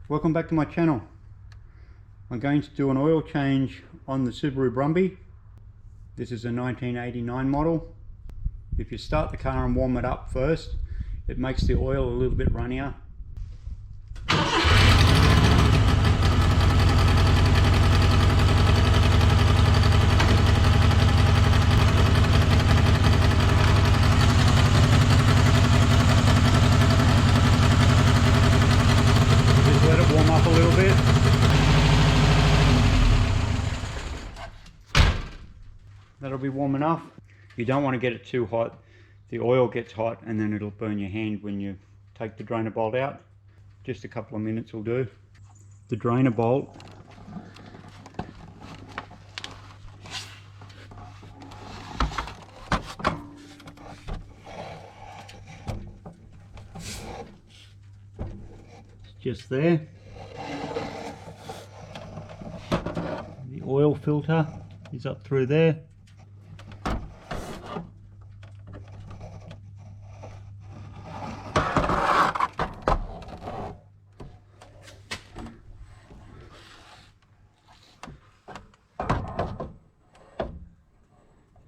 Welcome back to my channel. I'm going to do an oil change on the Subaru Brumby. This is a 1989 model. If you start the car and warm it up first, it makes the oil a little bit runnier. Warm up a little bit. That'll be warm enough. You don't want to get it too hot. The oil gets hot and then it'll burn your hand when you take the drainer bolt out. Just a couple of minutes will do. The drainer bolt is just there. The oil filter is up through there.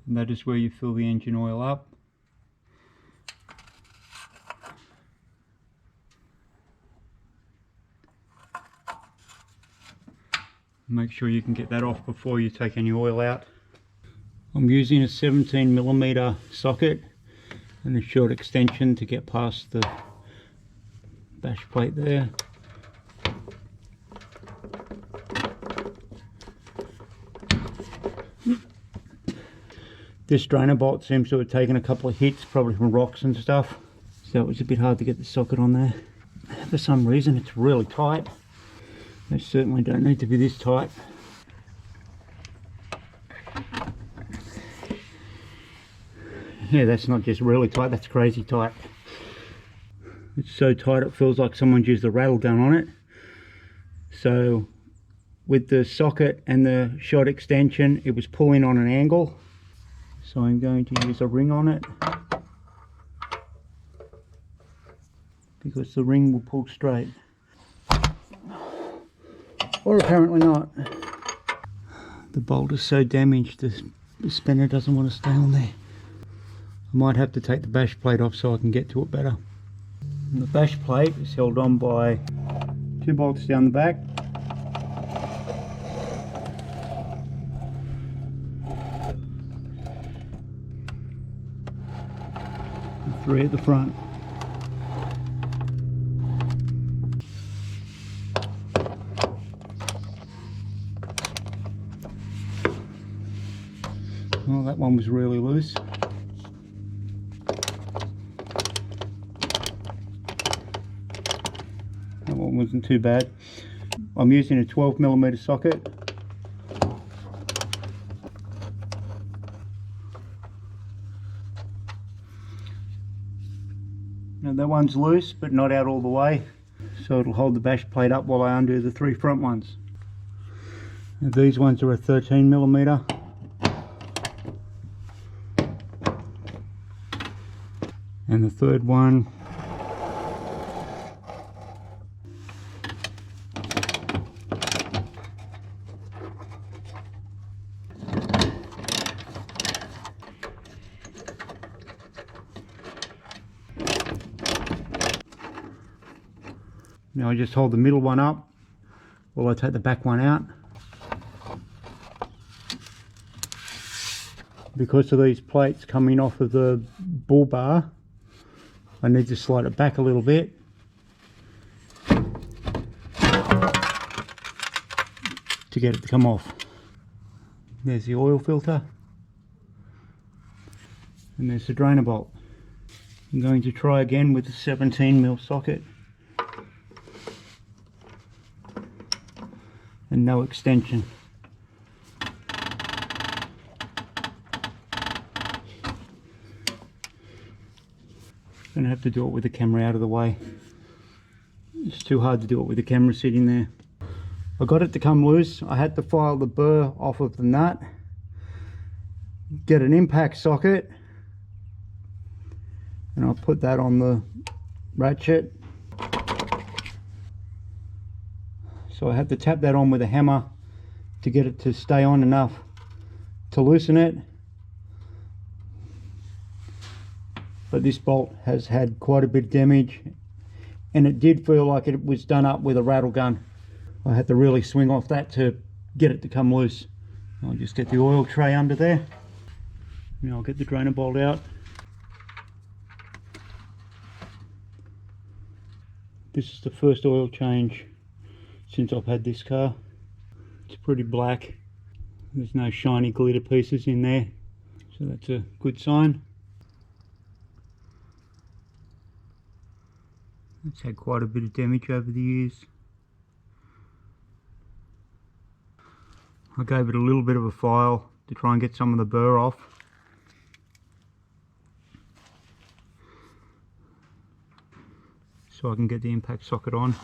And that is where you fill the engine oil up. Make sure you can get that off before you take any oil out. I'm using a 17mm socket and a short extension to get past the bash plate there. This drainer bolt seems to have taken a couple of hits, probably from rocks and stuff, so it was a bit hard to get the socket on there. For some reason it's really tight. They certainly don't need to be this tight. Yeah, that's not just really tight, that's crazy tight. It's so tight it feels like someone's used a rattle gun on it. So with the socket and the short extension, it was pulling on an angle. So I'm going to use a ring on it, because the ring will pull straight. Or apparently not. The bolt is so damaged the spinner doesn't want to stay on there. I might have to take the bash plate off so I can get to it better. And the bash plate is held on by 2 bolts down the back. And 3 at the front. Oh, that one was really loose. That one wasn't too bad. I'm using a 12mm socket. Now that one's loose but not out all the way, so it'll hold the bash plate up while I undo the 3 front ones. Now these ones are a 13mm. And the third one now I just hold the middle one up while I take the back one out. Because of these plates coming off of the bull bar, I need to slide it back a little bit to get it to come off. There's the oil filter and there's the drainer bolt. I'm going to try again with the 17mm socket and no extension. I'm going to have to do it with the camera out of the way. It's too hard to do it with the camera sitting there. I got it to come loose. I had to file the burr off of the nut, get an impact socket, and I'll put that on the ratchet. So I had to tap that on with a hammer to get it to stay on enough to loosen it. But this bolt has had quite a bit of damage, and it did feel like it was done up with a rattle gun. I had to really swing off that to get it to come loose. I'll just get the oil tray under there. Now I'll get the drainer bolt out. This is the first oil change since I've had this car. It's pretty black. There's no shiny glitter pieces in there, so that's a good sign. It's had quite a bit of damage over the years. I gave it a little bit of a file to try and get some of the burr off. So I can get the impact socket on.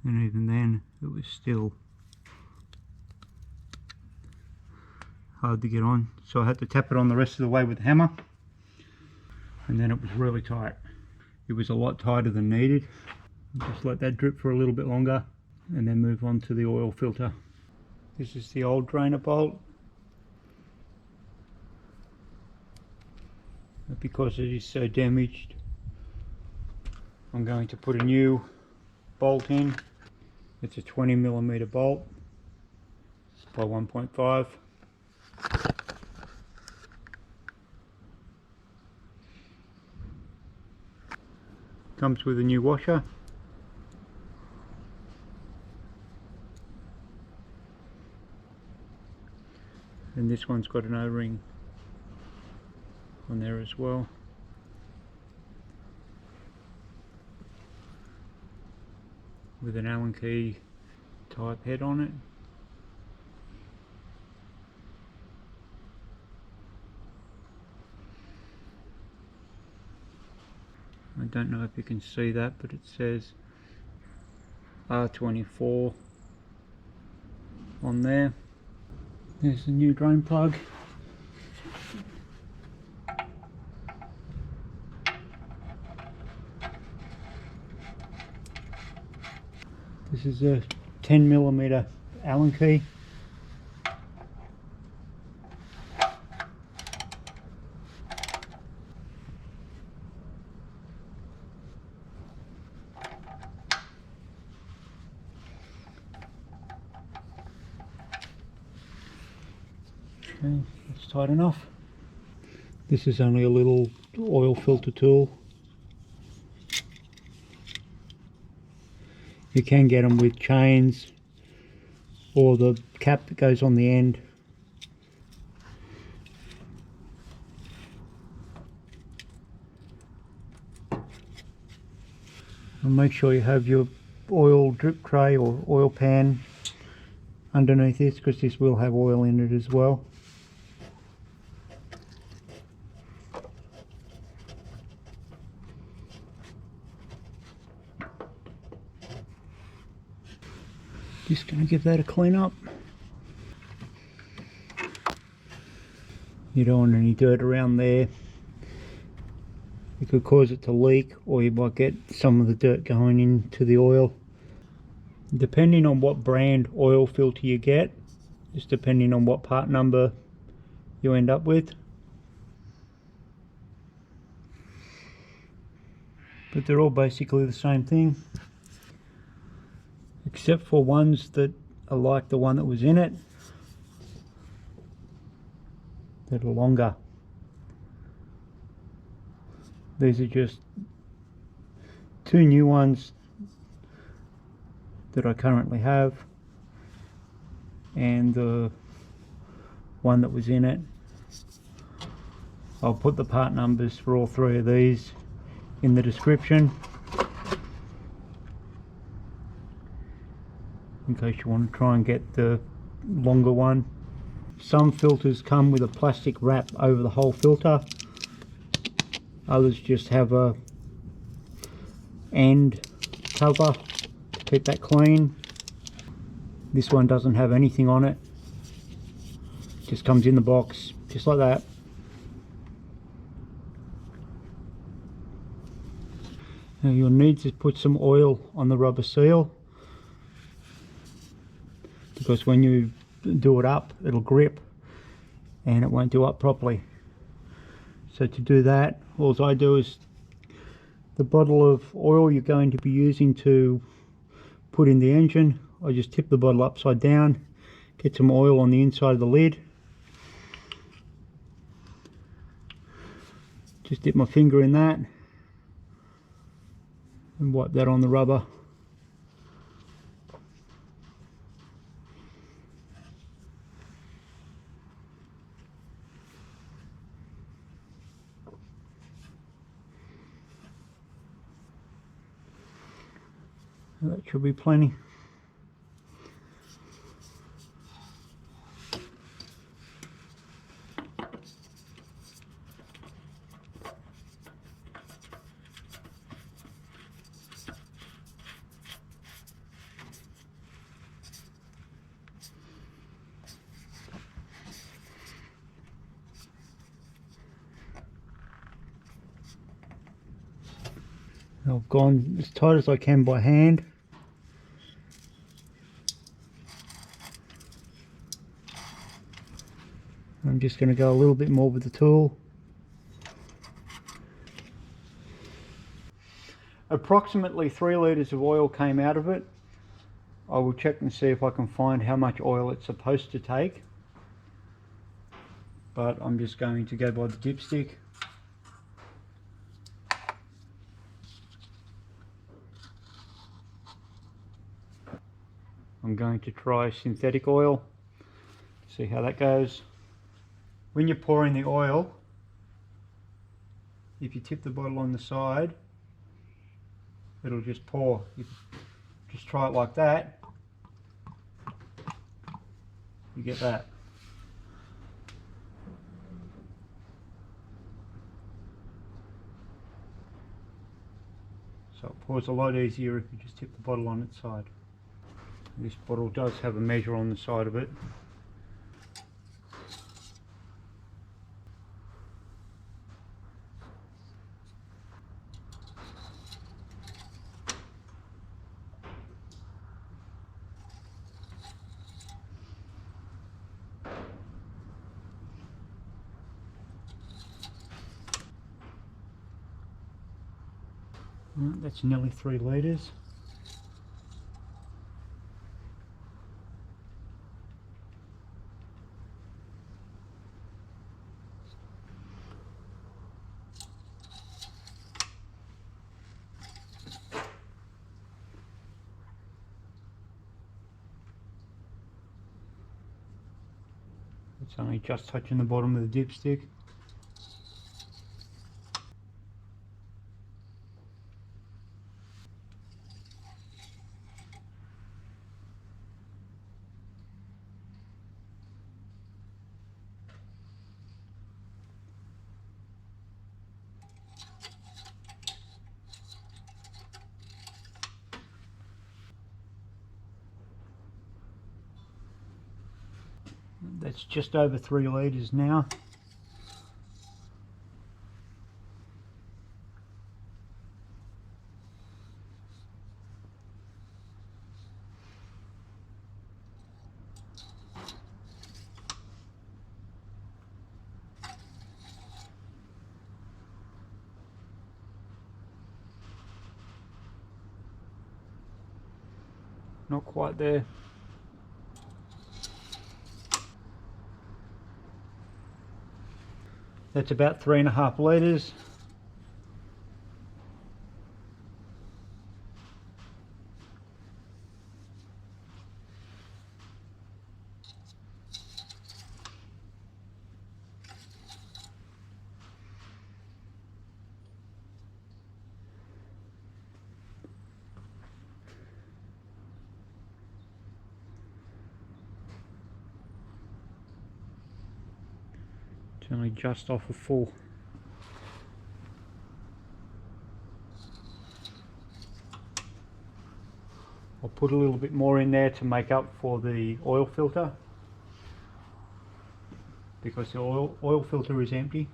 And even then, it was still hard to get on. So I had to tap it on the rest of the way with the hammer. And then it was really tight. It was a lot tighter than needed. Just let that drip for a little bit longer and then move on to the oil filter. This is the old drainer bolt. But because it is so damaged, I'm going to put a new bolt in. It's a 20mm bolt by 1.5. Comes with a new washer. And this one's got an O-ring on there as well. With an Allen key type head on it. I don't know if you can see that, but it says R24 on there. There's the new drain plug. This is a 10mm Allen key. Okay, that's tight enough. This is only a little oil filter tool. You can get them with chains or the cap that goes on the end. And make sure you have your oil drip tray or oil pan underneath this, because this will have oil in it as well. Just going to give that a clean up. You don't want any dirt around there. It could cause it to leak, or you might get some of the dirt going into the oil. Depending on what brand oil filter you get, just depending on what part number you end up with. But they're all basically the same thing, except for ones that are like the one that was in it, that are longer. These are just two new ones that I currently have, and the one that was in it. I'll put the part numbers for all three of these in the description, in case you want to try and get the longer one. Some filters come with a plastic wrap over the whole filter. Others just have a end cover to keep that clean. This one doesn't have anything on it. Just comes in the box, just like that. Now you'll need to put some oil on the rubber seal, because when you do it up it'll grip and it won't do up properly. So to do that, all I do is the bottle of oil you're going to be using to put in the engine, I just tip the bottle upside down, get some oil on the inside of the lid, just dip my finger in that and wipe that on the rubber. That should be plenty. I've gone as tight as I can by hand. I'm just going to go a little bit more with the tool. Approximately 3 litres of oil came out of it. I will check and see if I can find how much oil it's supposed to take, but I'm just going to go by the dipstick. I'm going to try synthetic oil, see how that goes. When you're pouring the oil, if you tip the bottle on the side, it'll just pour. You just try it like that, you get that. So it pours a lot easier if you just tip the bottle on its side. This bottle does have a measure on the side of it. That's nearly 3 litres. It's only just touching the bottom of the dipstick. That's just over 3 litres now. Not quite there. That's about 3.5 litres. It's only just off of full. I'll put a little bit more in there to make up for the oil filter, because the oil filter is empty.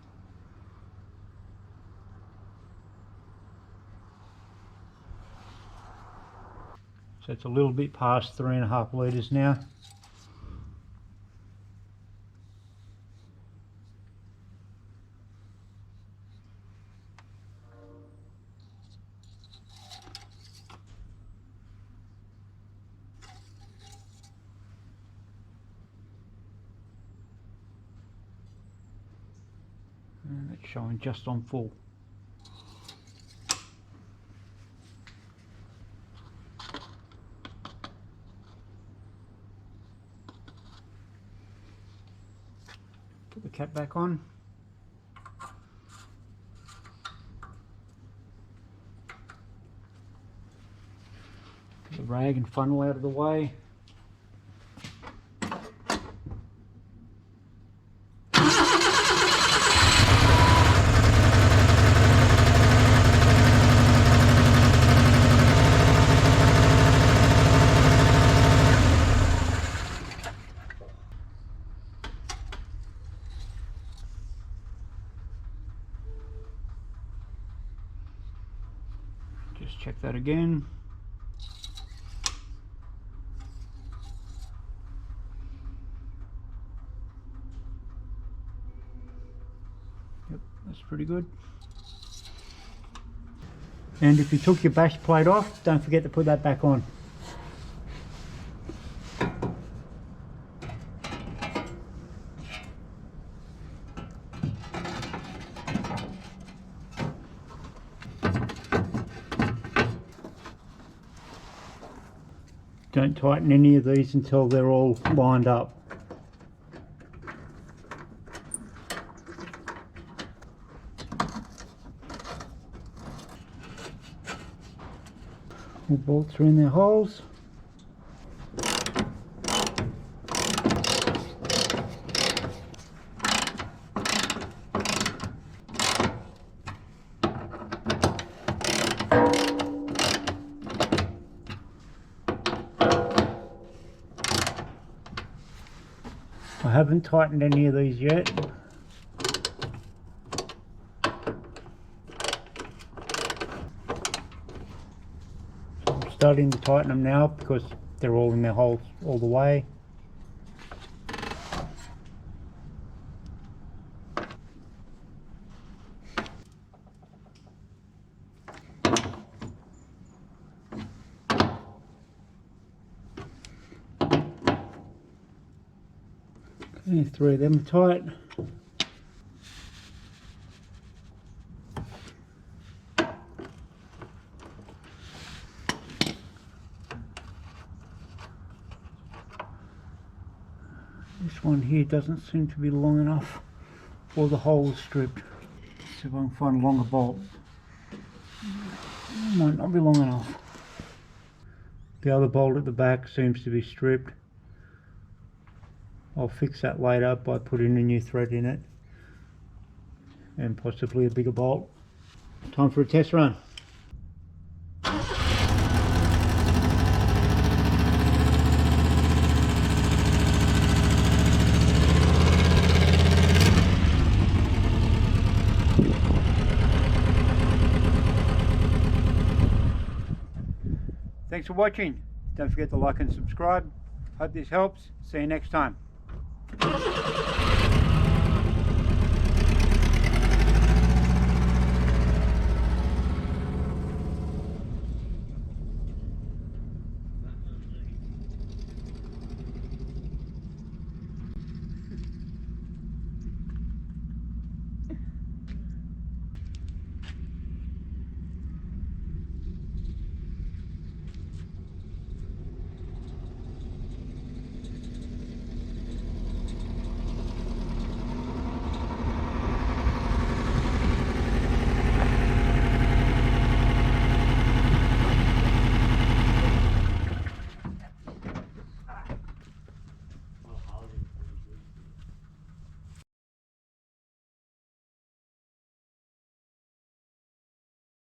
So it's a little bit past 3.5 litres now. And it's showing just on full. Put the cap back on. Get the rag and funnel out of the way. Just check that again. Yep, that's pretty good. And if you took your bash plate off, don't forget to put that back on. Don't tighten any of these until they're all lined up. All bolts are in their holes. I haven't tightened any of these yet. So I'm starting to tighten them now because they're all in their holes all the way. Okay, 3 of them tight. This one here doesn't seem to be long enough for the holes stripped. See if I can find a longer bolt. Might not be long enough. The other bolt at the back seems to be stripped. I'll fix that later by putting a new thread in it and possibly a bigger bolt. Time for a test run. Thanks for watching. Don't forget to like and subscribe. Hope this helps. See you next time.